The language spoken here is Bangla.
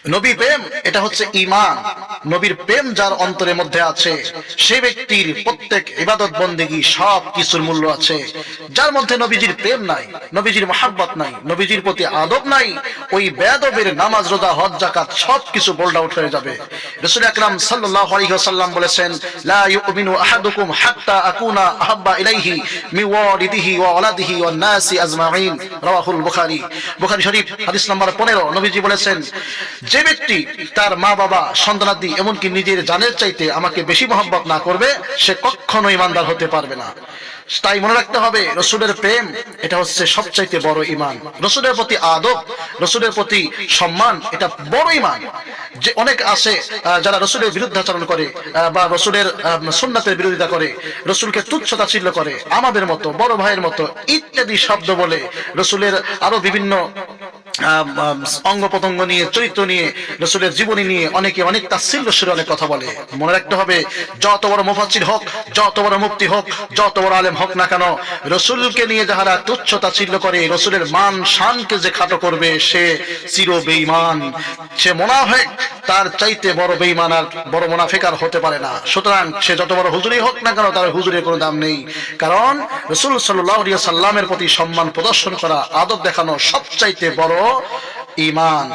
নবী প্রেম এটা হচ্ছে ঈমান। নবীর প্রেম যার অন্তরের মধ্যে আছে সেই ব্যক্তির প্রত্যেক ইবাদত বন্দেগী সব কিছুর মূল্য আছে। যার মধ্যে নবীজির প্রেম নাই, নবীজির মহাব্বত নাই, নবীজির প্রতি আদব নাই, ওই বেয়াদবের নামাজ রোজা হজ যাকাত সব কিছু বোল্ড আউট হয়ে যাবে। রাসূল আকরাম সাল্লাল্লাহু আলাইহি ওয়াসাল্লাম বলেছেন, লা ইউমিনু আহাদুকুম হাত্তা আকুনা আহাব্বা ইলাইহি মিন ওয়ালিদিহি ওয়া ওয়ালাদিহি ওয়ান নাসি আজমাইন। রাওয়াহুল বুখারী। বুখারী শরীফ হাদিস নাম্বার 15। নবীজি বলেছেন, যে ব্যক্তি তার মা বাবা সন্তানাদি এমনকি নিজের জানের চাইতে আমাকে বেশি মহব্বত না করবে সে কখনো ইমানদার হতে পারবে না। তাই মনে রাখতে হবে রসুলের প্রেম এটা হচ্ছে সবচাইতে বড় ঈমান। রসুলের প্রতি আদব, রসুলের প্রতি সম্মান এটা বড় ঈমান। যে অনেক আছে যারা রসুলের বিরুদ্ধাচরণ করে বা রসুলের সুন্নাতের বিরোধিতা করে, রসুলকে তুচ্ছ তাচ্ছিল্য করে, আমাদের মতো বড় ভাইয়ের মতো ইত্যাদি শব্দ বলে রসুলের আরো বিভিন্ন অঙ্গ প্রত্যঙ্গ নিয়ে, চরিত্র নিয়ে, রসুলের জীবনী নিয়ে অনেকে অনেক তাচ্ছিল্য সুরে অনেক কথা বলে। মনে রাখতে হবে যত বড় মুফাসসির হোক, যত বড় মুফতি হোক, যত বড় আলেম হোক না কেন, রসুলকে নিয়ে যাহারা তুচ্ছ তাচ্ছিল্য করে, রসুলের মান শানকে যে খাটো করবে সে চির বেঈমান, সে মুনাফিক। তার চাইতে বড় বেঈমান আর বড় মুনাফিক আর হতে পারে না। সুতরাং সে যত বড় হুজুরই হোক না কেন তার হুজুরের কোনো দাম নেই। কারণ রাসূল সাল্লাল্লাহু আলাইহি ওয়াসাল্লামের প্রতি সম্মান প্রদর্শন করা, আদব দেখানো সবচাইতে বড় ঈমান।